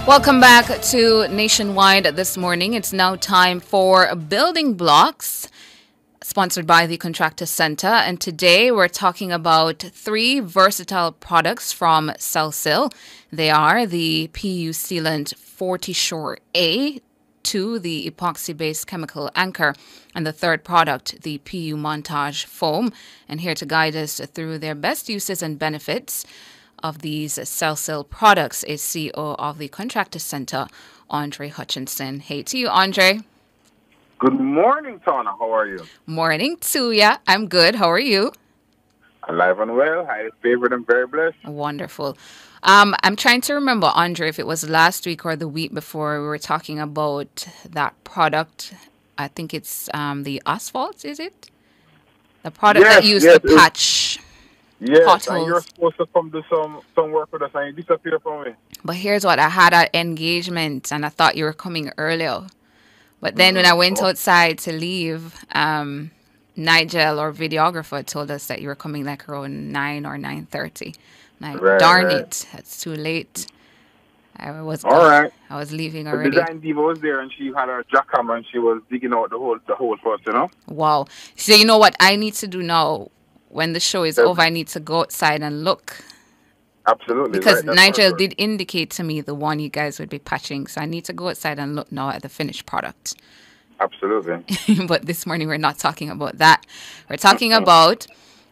Welcome back to Nationwide this morning. It's now time for Building Blocks, sponsored by the Contractor Centre. And today we're talking about three versatile products from Selsil. They are the PU Sealant 40 Shore A, 2, the epoxy-based chemical anchor, and the third product, the PU Montage Foam. And here to guide us through their best uses and benefits of these Selsil products is CEO of the Contractor Centre, Andre Hutchinson. Hey to you, Andre. Good morning, Tana. How are you? Morning to ya. I'm good. How are you? Alive and well. Highly favored and very blessed. Wonderful. I'm trying to remember, Andre, if it was last week or the week before we were talking about that product. I think it's the asphalt, is it? The product that used to patch potholes. And you're potholes. supposed to come do some work with us and you disappear from me. But here's what, I had an engagement and I thought you were coming earlier. But then when I went outside to leave, Nigel, our videographer, told us that you were coming like around 9 or 9:30. Like, darn it, that's too late. I was leaving The already. design diva was there and she had her jackhammer and she was digging out the hole for us, you know? Wow. So you know what I need to do now? When the show is over, I need to go outside and look. Absolutely. Because right. Nigel did indicate to me the one you guys would be patching. So I need to go outside and look now at the finished product. Absolutely. But this morning we're not talking about that. We're talking about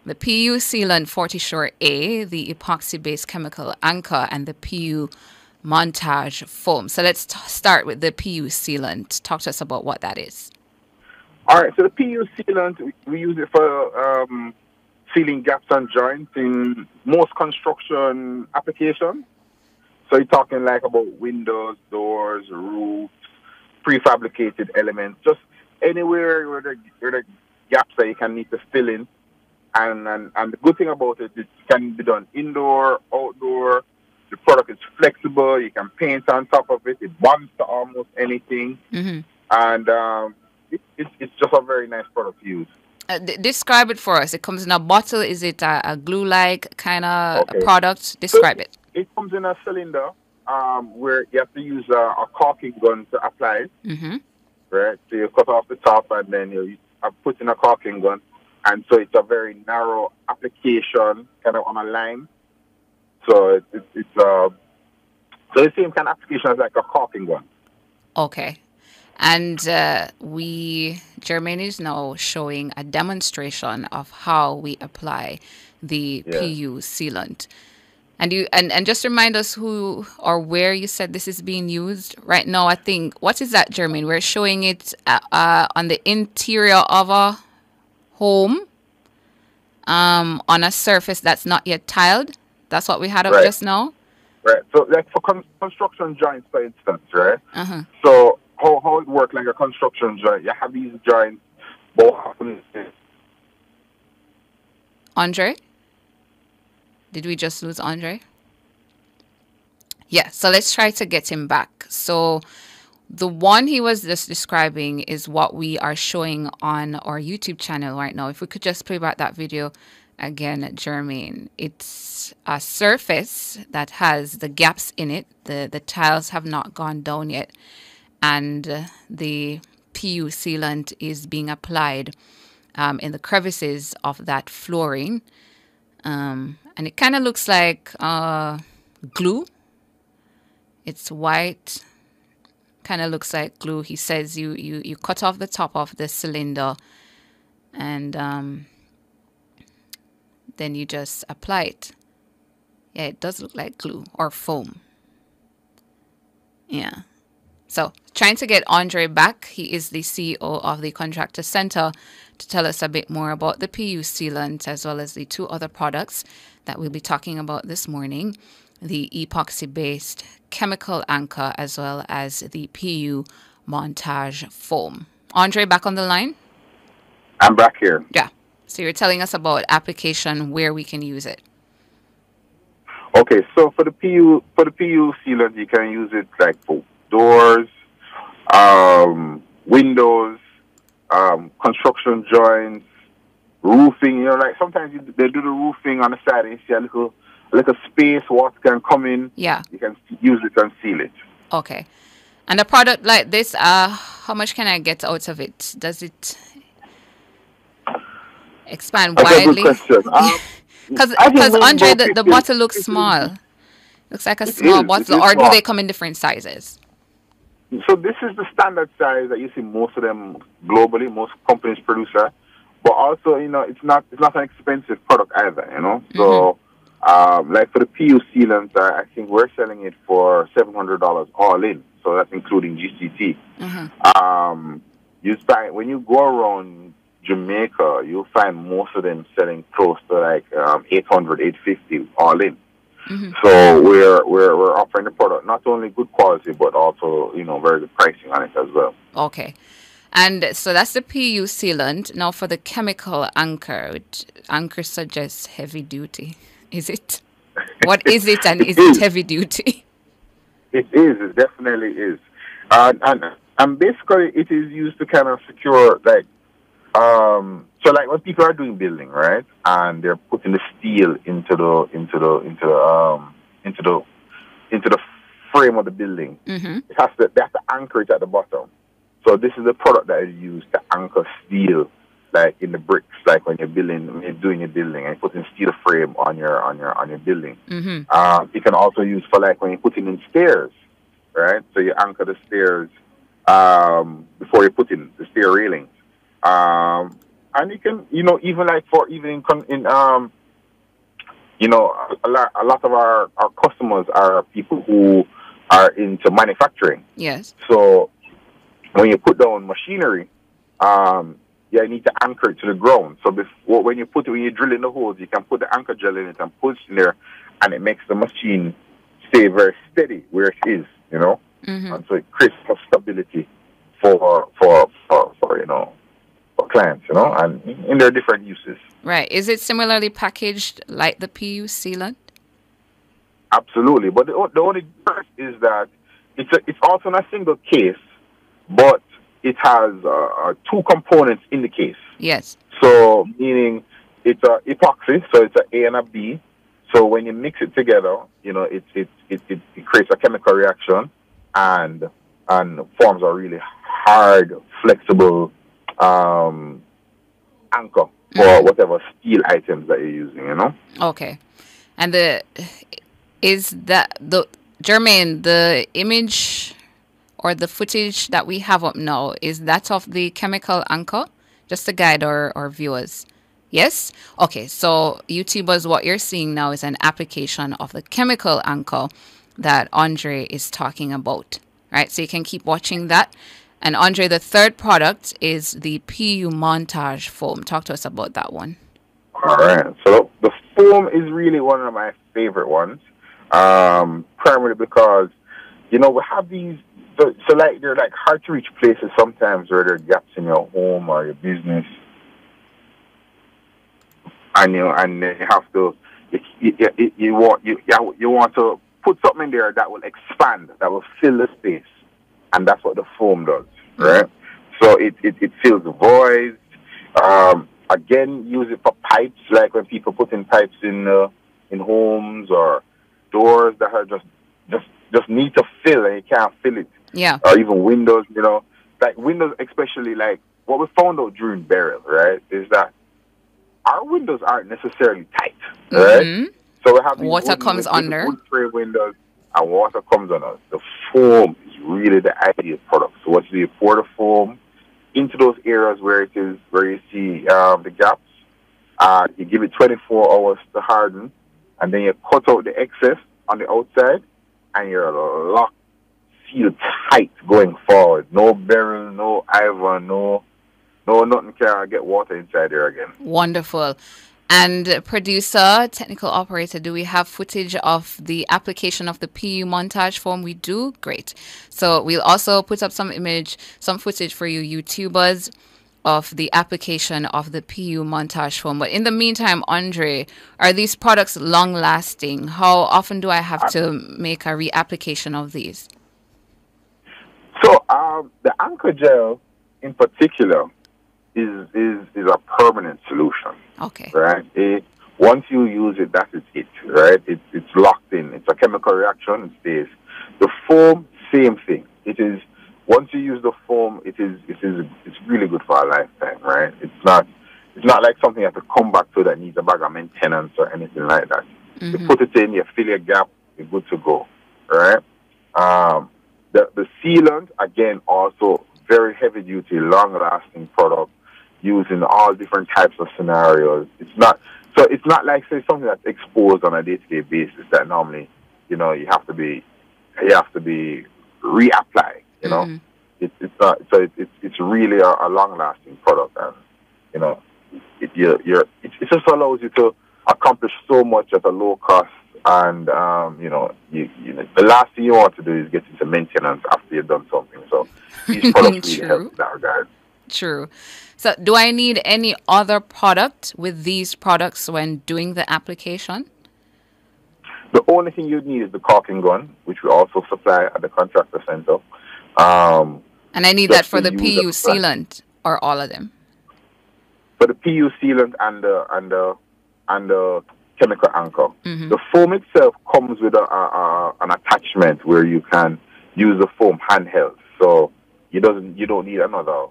the PU Sealant 40 Shore A, the epoxy-based chemical anchor, and the PU Montage Foam. So let's start with the PU Sealant. Talk to us about what that is. All right. So the PU sealant, we use it for sealing gaps and joints in most construction applications. So you're talking like about windows, doors, roofs, prefabricated elements, just anywhere where the gaps that you can need to fill in. And the good thing about it can be done indoor, outdoor. The product is flexible. You can paint on top of it. It bonds to almost anything. Mm-hmm. And it's just a very nice product to use. Describe it for us. It comes in a bottle. Is it a glue-like kind of product? Describe it. It comes in a cylinder where you have to use a caulking gun to apply it. Mm-hmm. Right? So you cut off the top and then you put in a caulking gun. And so it's a very narrow application, kind of on a line. So it's the same kind of application as like a caulking gun. Okay. And Jermaine is now showing a demonstration of how we apply the PU sealant. And just remind us who or where you said this is being used right now. I think, what is that, Jermaine? We're showing it on the interior of a home, on a surface that's not yet tiled. That's what we had up just now. Right. So like for construction joints, for instance, right? Uh-huh. So how it works like a construction joint? You have these joints both. Andre? Did we just lose Andre? Yeah, so let's try to get him back. So the one he was just describing is what we are showing on our YouTube channel right now. If we could just play back that video again, Jermaine. It's a surface that has the gaps in it. The tiles have not gone down yet. And the PU sealant is being applied in the crevices of that flooring. And it kind of looks like glue. It's white. Kind of looks like glue. He says you cut off the top of the cylinder and then you just apply it. Yeah, it does look like glue or foam. Yeah. So, trying to get Andre back. He is the CEO of the Contractor Centre to tell us a bit more about the PU sealant as well as the two other products that we'll be talking about this morning. The epoxy-based chemical anchor as well as the PU Montage Foam. Andre, back on the line? I'm back here. Yeah. So you're telling us about application where we can use it. Okay, so for the PU sealant, you can use it like for doors, windows, construction joints, roofing. You know, like sometimes they do the roofing on the side and you see a little space, water can come in. Yeah. You can use it and seal it. Okay. And a product like this, how much can I get out of it? Does it expand That's a good widely? question. I think Because maybe Andre, about the bottle looks 50. small. Looks like a It small is. It bottle. is Or do small. they come in different sizes? So this is the standard size that you see most of them globally, most companies produce that. But also, it's not an expensive product either, Mm-hmm. So, like for the PU sealant, I think we're selling it for $700 all in. So that's including GCT. Mm-hmm. You find when you go around Jamaica, you'll find most of them selling close to like 800, 850 all in. Mm-hmm. So we're offering the product not only good quality but also very good pricing on it as well. Okay. And so that's the PU sealant. Now for the chemical anchor, which anchor suggests heavy duty. Is it? What is it, and It is it is. heavy duty? It is. It definitely is. And basically it is used to kind of secure like so like when people are doing building, right, and they're putting the steel into the frame of the building, Mm-hmm. they have to anchor it at the bottom. So this is the product that is used to anchor steel, like in the bricks, like when you're doing your building and you're putting steel frame on your building. Mm-hmm. You can also use for like when you're putting in stairs, right? So you anchor the stairs before you put in the stair railings. And you can, even like for even in a lot of our customers are people who are into manufacturing. Yes. So when you put down machinery, you need to anchor it to the ground. So when you drill in the holes, you can put the anchor gel in it and push in there, and it makes the machine stay very steady where it is. Mm-hmm. And so it creates more stability for clients, and in their different uses. Right. Is it similarly packaged like the PU sealant? Absolutely, but the only difference is that it's also in a single case, but it has two components in the case. Yes. So meaning it's a epoxy, so it's an A and a B. So when you mix it together, it creates a chemical reaction and forms a really hard, flexible anchor for whatever steel items that you're using. Okay. And is that the Jermaine, the image or the footage that we have up now, is that of the chemical anchor? Just to guide our viewers. Yes? Okay, so YouTubers, what you're seeing now is an application of the chemical anchor that Andre is talking about. Right? So you can keep watching that. And Andre, the third product is the PU montage foam. Talk to us about that one. All right. So the foam is really one of my favorite ones, primarily because we have these. So like they're like hard to reach places sometimes where there are gaps in your home or your business, and you have to you want to put something in there that will expand, that will fill the space, and that's what the foam does, right? So it fills the voids. Again, use it for pipes, like when people put in pipes in homes or doors that are just need to fill and you can't fill it. Yeah. Or even windows, like windows, especially like what we found out during burial, right, is that our windows aren't necessarily tight, right? Mm-hmm. So we have these Water comes under. wood frame windows, and water comes on us. The foam is really the ideal product. So what you do, you pour the foam into those areas where you see the gaps. You give it 24 hours to harden, and then you cut out the excess on the outside, and you're locked, sealed tight going forward. No barrel, no iron, no nothing can get water inside there again. Wonderful. And producer, technical operator, do we have footage of the application of the PU montage foam? We do? Great. So we'll also put up some footage for you YouTubers of the application of the PU montage foam. But in the meantime, Andre, are these products long lasting? How often do I have to make a reapplication of these? So the anchor gel in particular is a permanent solution. Okay. Right? Once you use it, that is it. Right? It's locked in. It's a chemical reaction. It stays. The foam same thing. It is once you use the foam, it's really good for a lifetime, right? It's not like something you have to come back to that needs a bag of maintenance or anything like that. You put it in, you fill your gap, you're good to go, right? The sealant, again, also very heavy duty, long lasting product used in all different types of scenarios. It's not like, say, something that's exposed on a day-to-day basis that normally, you have to be reapplying, It's not, so it's really a long lasting product, and it just allows you to accomplish so much at a low cost. And the last thing you want to do is get into maintenance after you've done something. So these products really help in that regard. True. So do I need any other product with these products when doing the application? The only thing you'd need is the caulking gun, which we also supply at the Contractor Centre. And I need that for the PU sealant or all of them? For the PU sealant and the chemical anchor. The foam itself comes with an attachment where you can use the foam handheld. So you don't need another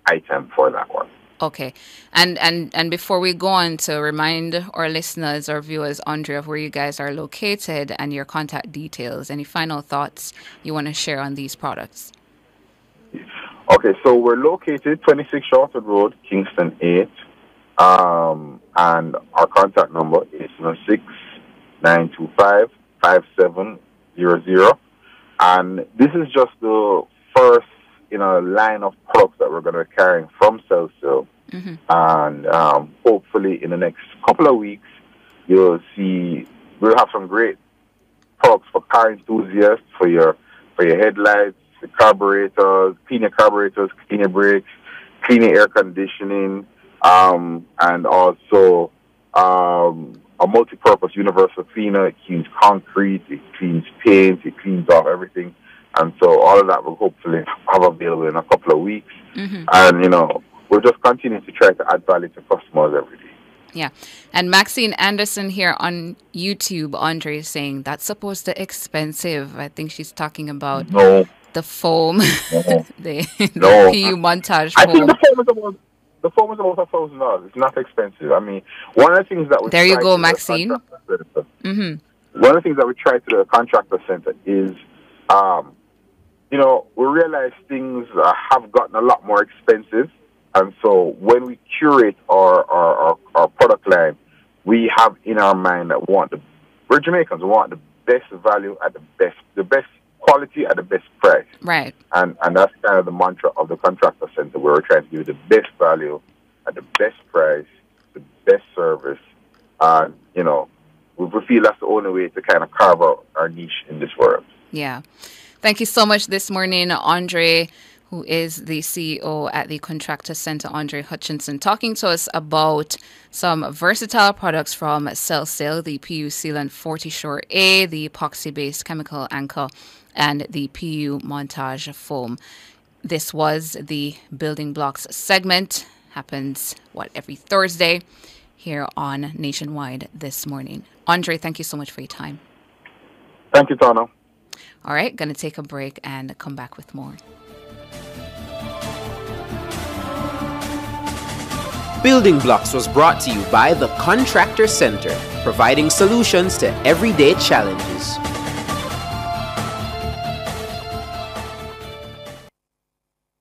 item for that one. Okay. And before we go on, to remind our listeners or viewers, Andre, of where you guys are located and your contact details, any final thoughts you want to share on these products? Okay, so we're located 26 Shortwood Road, Kingston 8. And our contact number is 6-925-5700. And this is just the first in a line of products that we're going to be carrying from Selsil. And hopefully in the next couple of weeks, we'll have some great products for car enthusiasts, for your headlights, the carburetors, clean your brakes, clean your air conditioning, and also a multi-purpose universal cleaner. It cleans concrete, it cleans paint, it cleans off everything. And so all of that will hopefully have available in a couple of weeks. And, we'll just continue to try to add value to customers every day. Yeah. And Maxine Anderson here on YouTube, Andre, is saying that's supposed to expensive. I think she's talking about the foam, the PU montage foam. I think the foam is about $1,000. It's not expensive. I mean, one of the things that we there you go, Maxine. One of the things that we try to do at the Contractor Centre is, we realize things have gotten a lot more expensive, and so when we curate our product line, we have in our mind that we're Jamaicans. We want the best value at the best quality at the best price. Right. And that's kind of the mantra of the Contractor Centre, where we're trying to give you the best value at the best price, the best service. And, we feel that's the only way to kind of carve out our niche in this world. Yeah. Thank you so much this morning, Andre, who is the CEO at the Contractor Centre, Andre Hutchinson, talking to us about some versatile products from Selsil, the PU Sealant 40 Shore A, the epoxy-based chemical anchor, and the PU montage foam. This was the Building Blocks segment. Happens, every Thursday here on Nationwide this morning. Andre, thank you so much for your time. Thank you, Tana. All right, going to take a break and come back with more. Building Blocks was brought to you by the Contractor Centre, providing solutions to everyday challenges.